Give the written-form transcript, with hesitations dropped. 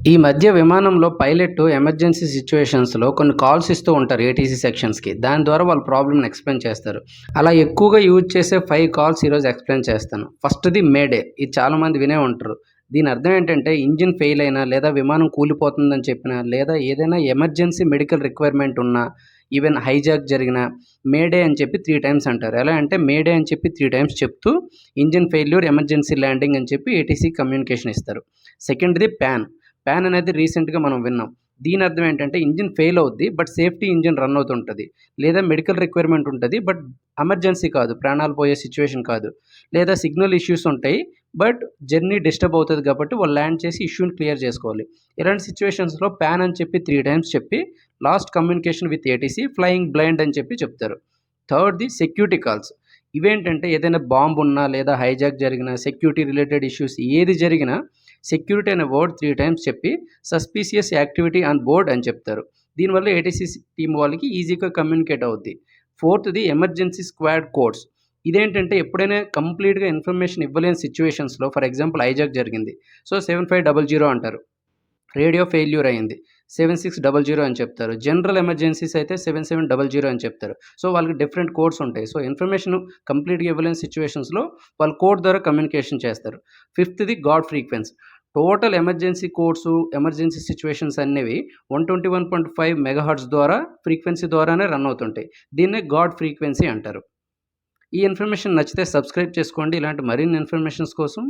ఈ మధ్య విమానంలో పైలట్ ఎమర్జెన్సీ సిచ్యువేషన్స్‌లో కొన్ని కాల్స్ ఇస్తూ ఉంటారు ఏటీసీ సెక్షన్స్‌కి. దాని ద్వారా వాళ్ళ ప్రాబ్లమ్‌ని ఎక్స్‌ప్లెయిన్ చేస్తారు. అలా ఎక్కువగా యూజ్ చేసే 5 కాల్స్ ఈరోజు ఎక్స్‌ప్లెయిన్ చేస్తాను. ఫస్ట్‌ది మేడే. ఇది చాలామంది వినే ఉంటారు. దీని అర్థం ఏంటంటే ఇంజిన్ ఫెయిల్ అయినా, లేదా విమానం కూలిపోతుందని చెప్పినా, లేదా ఏదైనా ఎమర్జెన్సీ మెడికల్ రిక్వైర్మెంట్ ఉన్నా, ఈవెన్ హైజాక్ జరిగినా మేడే అని చెప్పి 3 టైమ్స్ అంటారు. ఎలా అంటే మేడే అని చెప్పి 3 టైమ్స్ చెప్తూ ఇంజిన్ ఫెయిల్యూర్, ఎమర్జెన్సీ ల్యాండింగ్ అని చెప్పి ఏటీసీకి కమ్యూనికేషన్ ఇస్తారు. సెకండ్‌ది పాన్. పాన్ అనేది రీసెంట్‌గా మనం విన్నాం. దీని అర్థం ఏంటంటే ఇంజిన్ ఫెయిల్ అవుద్ది. బట్ సేఫ్టీ ఇంజిన్ రన్ అవుతుంటది. లేదా మెడికల్ రిక్వైర్మెంట్ ఉంటది. బట్ ఎమర్జెన్సీ కాదు. ప్రాణాలు పోయే సిచ్యువేషన్ కాదు. లేదా సిగ్నల్ ఇష్యూస్ ఉంటాయి. బట్ జర్నీ డిస్టర్బ్ అవుతది కాబట్టి వాళ్ళు ల్యాండ్ చేసి ఇష్యూని క్లియర్ చేసుకోవాలి. ఇలాంటి సిచ్యువేషన్స్‌లో పాన్ అని చెప్పి 3 టైమ్స్ చెప్పి last communication with ATC flying blind అని చెప్పి చెప్తారు. థర్డ్‌ది సెక్యూరిటీ కాల్స్. ఇవేంటంటే ఏదైనా బాంబ్ ఉన్నా లేదా హైజాక్ జరిగినా, సెక్యూరిటీ రిలేటెడ్ ఇష్యూస్ ఏది జరిగినా సెక్యూరిటీ అనే వర్డ్ 3 టైమ్స్ చెప్పి సస్పీషియస్ యాక్టివిటీ ఆన్ బోర్డ్ అని చెప్తారు. దీనివల్ల ఏటీసీ టీమ్ వాళ్ళకి ఈజీగా కమ్యూనికేట్ అవుద్ది. ఫోర్త్‌ది ఎమర్జెన్సీ స్క్వాడ్ కోడ్స్. ఇదేంటంటే ఎప్పుడైనా కంప్లీట్‌గా ఇన్ఫర్మేషన్ ఇవ్వలేని సిచ్యువేషన్స్‌లో ఫర్ ఎగ్జాంపుల్ హైజాక్ జరిగింది. సో 7500 అంటారు. రేడియో ఫెయిల్యూర్ అయింది. 7600 అని చెప్తారు. జనరల్ ఎమర్జెన్సీస్ అయితే 7700 అని చెప్తారు. సో వాళ్ళకి డిఫరెంట్ కోడ్స్ ఉంటాయి. సో ఇన్ఫర్మేషన్ కంప్లీట్‌గా ఇవ్వలేని సిచ్యువేషన్స్‌లో వాళ్ళు కోడ్ ద్వారా కమ్యూనికేషన్ చేస్తారు. ఫిఫ్త్‌ది guard frequency. Total emergency codes, emergency situations అనేవి 121.5 మెగాహెర్ట్జ్ ద్వారా ఫ్రీక్వెన్సీ ద్వారానే రన్ అవుతుంటాయి. దీన్నే గాడ్ ఫ్రీక్వెన్సీ అంటారు. ఈ ఇన్ఫర్మేషన్ నచ్చితే సబ్స్క్రైబ్ చేసుకోండి. ఇలాంటి మరిన్ని ఇన్ఫర్మేషన్స్ కోసం